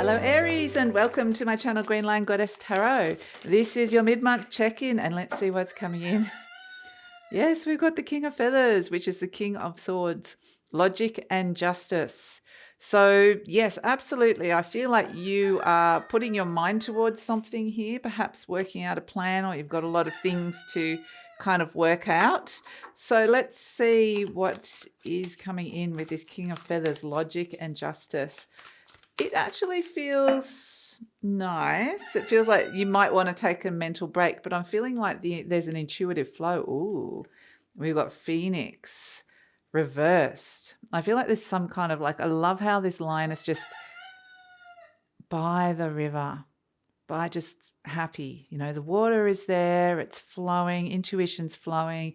Hello Aries, and welcome to my channel GreenLion Goddess Tarot. This is your mid-month check-in, and let's see what's coming in. Yes, we've got the King of Feathers, which is the King of Swords, logic and justice. So yes, absolutely. I feel like you are putting your mind towards something here, perhaps working out a plan, or you've got a lot of things to kind of work out. So let's see what is coming in with this King of Feathers, logic and justice. It actually feels nice. It feels like you might want to take a mental break, but I'm feeling like there's an intuitive flow. Ooh, we've got Phoenix reversed. I feel like there's some kind of like, I love how this line is just by the river, by just happy. You know, the water is there, it's flowing, intuition's flowing,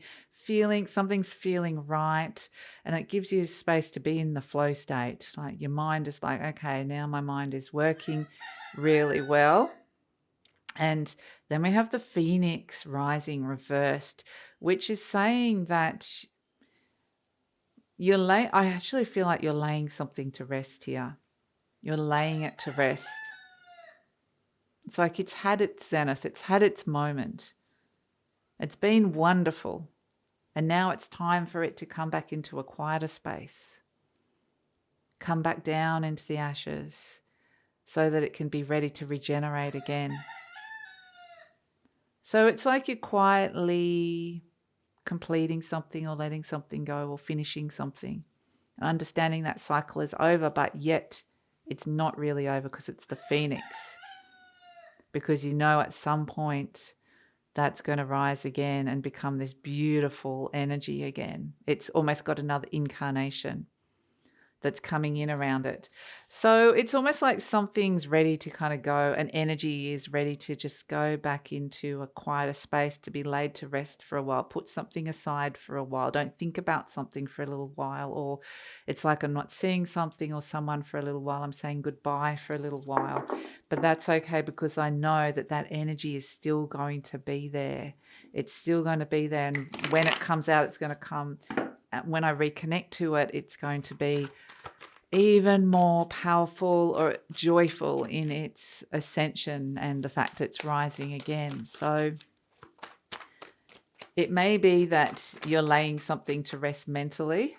something's feeling right, and it gives you space to be in the flow state. Like your mind is like, okay, now my mind is working really well. And then we have the Phoenix rising reversed, which is saying that I actually feel like you're laying something to rest here. You're laying it to rest. It's like it's had its zenith, it's had its moment. It's been wonderful. And now it's time for it to come back into a quieter space. Come back down into the ashes so that it can be ready to regenerate again. So it's like you're quietly completing something or letting something go or finishing something. And understanding that cycle is over, but yet it's not really over because it's the Phoenix. Because you know at some point that's going to rise again and become this beautiful energy again. It's almost got another incarnation that's coming in around it. So it's almost like something's ready to kind of go, and energy is ready to just go back into a quieter space, to be laid to rest for a while. Put something aside for a while. Don't think about something for a little while, or it's like I'm not seeing something or someone for a little while. I'm saying goodbye for a little while. But that's okay, because I know that that energy is still going to be there. It's still going to be there. And when it comes out, it's going to come. When I reconnect to it, it's going to be even more powerful or joyful in its ascension and the fact it's rising again. So it may be that you're laying something to rest mentally,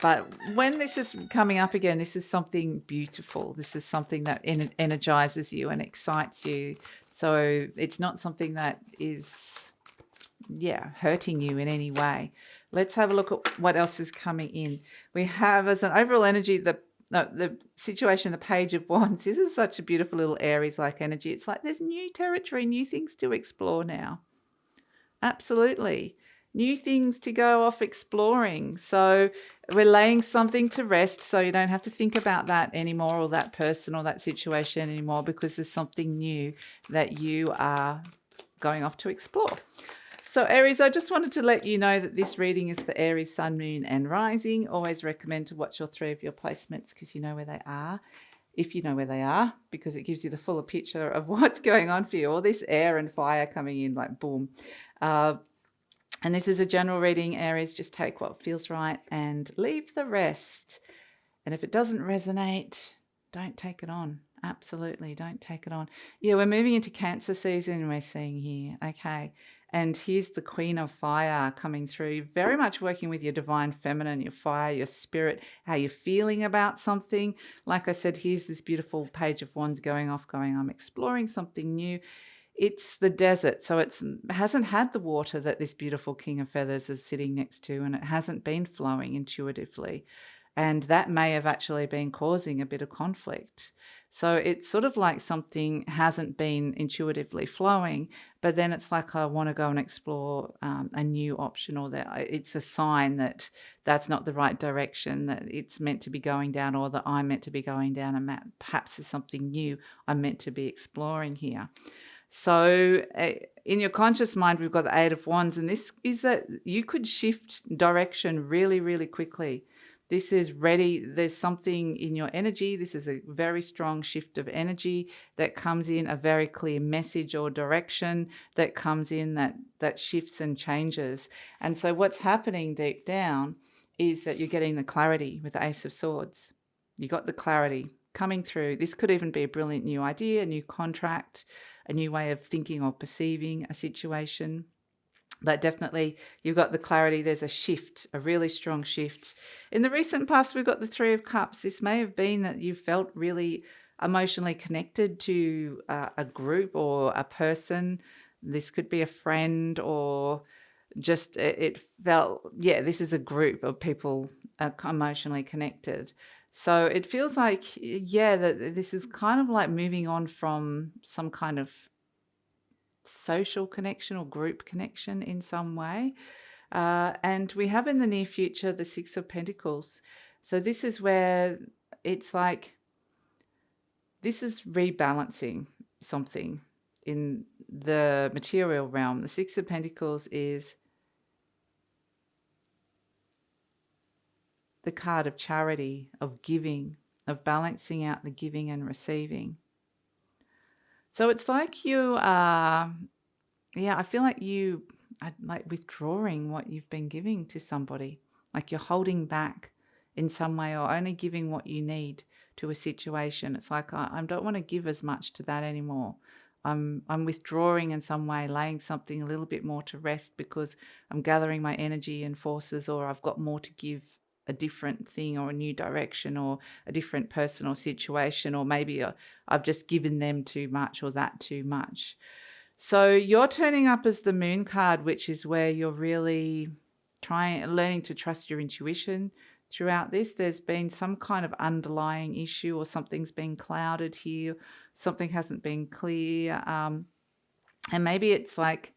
but when this is coming up again, this is something beautiful. This is something that energizes you and excites you. So it's not something that is, hurting you in any way. Let's have a look at what else is coming in. We have as an overall energy, the situation, the Page of Wands. This is such a beautiful little Aries-like energy. It's like there's new territory, new things to explore now. Absolutely. New things to go off exploring. So we're laying something to rest, so you don't have to think about that anymore, or that person or that situation anymore, because there's something new that you are going off to explore. So Aries, I just wanted to let you know that this reading is for Aries, Sun, Moon and Rising. Always recommend to watch all three of your placements because you know where they are. If you know where they are, because it gives you the fuller picture of what's going on for you. All this air and fire coming in like boom. And this is a general reading, Aries. Just take what feels right and leave the rest. And if it doesn't resonate, don't take it on. Absolutely, don't take it on. Yeah, we're moving into Cancer season, we're seeing here. Okay. And here's the Queen of Fire coming through, very much working with your divine feminine, your fire, your spirit, how you're feeling about something. Like I said, here's this beautiful Page of Wands going, I'm exploring something new. It's the desert, so it hasn't had the water that this beautiful King of Feathers is sitting next to, and it hasn't been flowing intuitively. And that may have actually been causing a bit of conflict. So it's sort of like something hasn't been intuitively flowing, but then it's like I want to go and explore a new option, or that it's a sign that that's not the right direction that it's meant to be going down, or that I'm meant to be going down, and perhaps there's something new I'm meant to be exploring here. So in your conscious mind, we've got the Eight of Wands, and this is that you could shift direction really, really quickly. This is ready. There's something in your energy. This is a very strong shift of energy that comes in, a very clear message or direction that comes in that shifts and changes. And so what's happening deep down is that you're getting the clarity with the Ace of Swords. You got the clarity. coming through. This could even be a brilliant new idea, a new contract, a new way of thinking or perceiving a situation. But definitely you've got the clarity. There's a shift, a really strong shift. In the recent past, we've got the Three of Cups. This may have been that you felt really emotionally connected to a group or a person. This could be a friend, or just it felt, yeah, this is a group of people emotionally connected. So it feels like, yeah, that this is kind of like moving on from some kind of social connection or group connection in some way. And we have in the near future the Six of Pentacles. So this is where it's like, this is rebalancing something in the material realm. The Six of Pentacles is the card of charity, of giving, of balancing out the giving and receiving. So it's like you are, yeah, I feel like you are like withdrawing what you've been giving to somebody, like you're holding back in some way, or only giving what you need to a situation. It's like, I don't want to give as much to that anymore. I'm withdrawing in some way, laying something a little bit more to rest because I'm gathering my energy and forces, or I've got more to give a different thing or a new direction or a different personal situation, or maybe I've just given them too much or that too much. So you're turning up as the Moon card, which is where you're really learning to trust your intuition throughout this. There's been some kind of underlying issue, or something's been clouded here, something hasn't been clear. And maybe it's like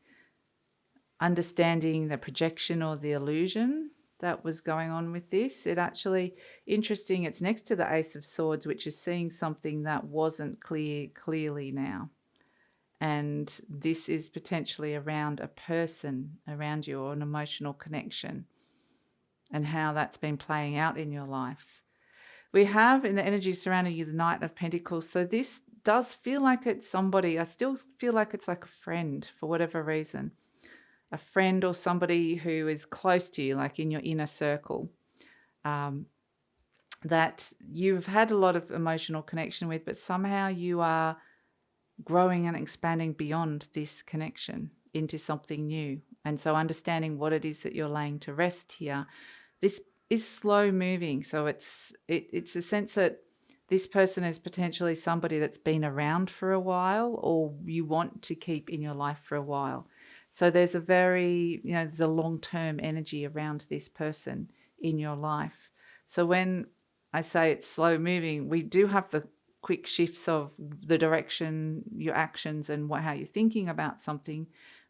understanding the projection or the illusion that was going on with this. It actually, interesting, it's next to the Ace of Swords, which is seeing something that wasn't clearly now. And this is potentially around a person around you, or an emotional connection, and how that's been playing out in your life. We have in the energy surrounding you the Knight of Pentacles. So this does feel like it's somebody, I still feel like it's like a friend for whatever reason. A friend or somebody who is close to you, like in your inner circle, that you've had a lot of emotional connection with, but somehow you are growing and expanding beyond this connection into something new. And so understanding what it is that you're laying to rest here. This is slow moving. So it's a sense that this person is potentially somebody that's been around for a while, or you want to keep in your life for a while. So there's a very, there's a long-term energy around this person in your life. So when I say it's slow moving, we do have the quick shifts of the direction, your actions, and how you're thinking about something.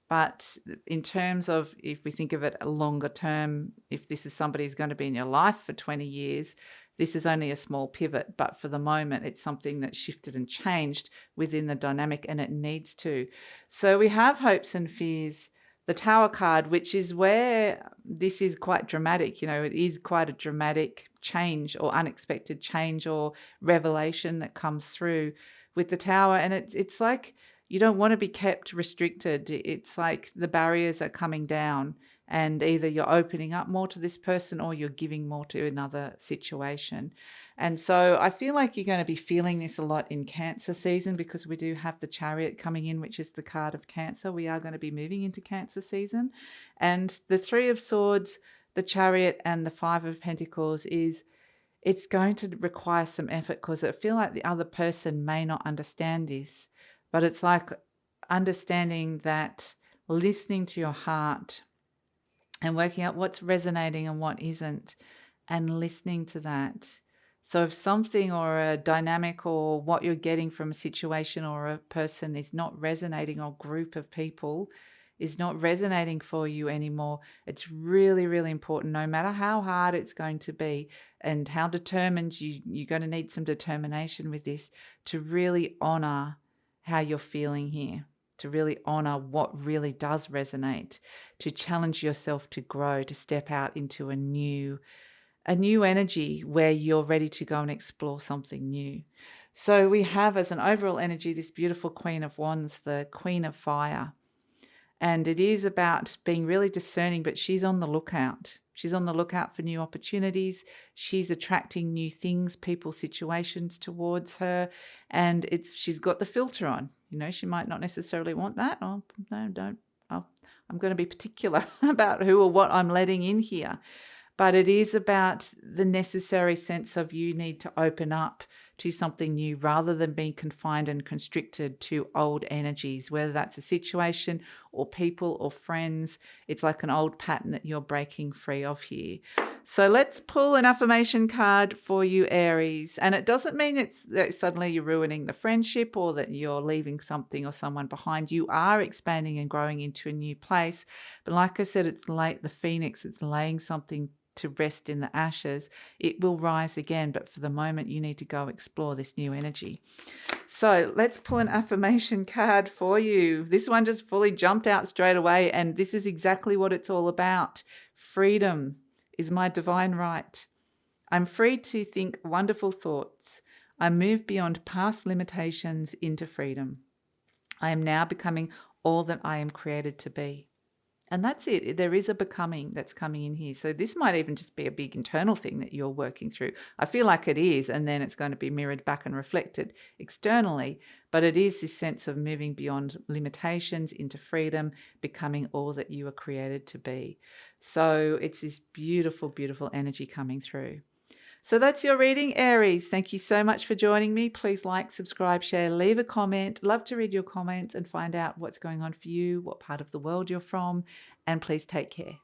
But in terms of, if we think of it a longer term, if this is somebody who's going to be in your life for 20 years, this is only a small pivot. But for the moment, it's something that shifted and changed within the dynamic, and it needs to. So we have hopes and fears. The Tower card, which is where this is quite dramatic. It is quite a dramatic change, or unexpected change, or revelation that comes through with the Tower. And it's like you don't want to be kept restricted. It's like the barriers are coming down, and either you're opening up more to this person, or you're giving more to another situation. And so I feel like you're going to be feeling this a lot in Cancer season, because we do have the Chariot coming in, which is the card of Cancer. We are going to be moving into Cancer season. And the Three of Swords, the Chariot, and the Five of Pentacles it's going to require some effort, because I feel like the other person may not understand this. But it's like understanding that, listening to your heart and working out what's resonating and what isn't, and listening to that. So if something or a dynamic or what you're getting from a situation or a person is not resonating, or group of people is not resonating for you anymore, it's really, really important, no matter how hard it's going to be and how determined you're going to need some determination with this, to really honor how you're feeling here, to really honor what really does resonate, to challenge yourself to grow, to step out into a new energy where you're ready to go and explore something new. So we have as an overall energy this beautiful Queen of Wands, the Queen of Fire. And it is about being really discerning, but she's on the lookout. She's on the lookout for new opportunities. She's attracting new things, people, situations towards her. And she's got the filter on. You know, she might not necessarily want that. Oh, no, don't. I'm going to be particular about who or what I'm letting in here. But it is about the necessary sense of you need to open up to something new rather than being confined and constricted to old energies, whether that's a situation or people or friends. It's like an old pattern that you're breaking free of here. So let's pull an affirmation card for you, Aries. And it doesn't mean that suddenly you're ruining the friendship or that you're leaving something or someone behind. You are expanding and growing into a new place. But like I said, it's like the phoenix. It's laying something to rest in the ashes. It will rise again, but for the moment you need to go explore this new energy. So let's pull an affirmation card for you. This one just fully jumped out straight away, and this is exactly what it's all about. Freedom is my divine right. I'm free to think wonderful thoughts. I move beyond past limitations into freedom. I am now becoming all that I am created to be. And that's it. There is a becoming that's coming in here. So this might even just be a big internal thing that you're working through. I feel like it is, and then it's going to be mirrored back and reflected externally. But it is this sense of moving beyond limitations into freedom, becoming all that you are created to be. So it's this beautiful, beautiful energy coming through. So that's your reading, Aries. Thank you so much for joining me. Please like, subscribe, share, leave a comment. Love to read your comments and find out what's going on for you, what part of the world you're from, and please take care.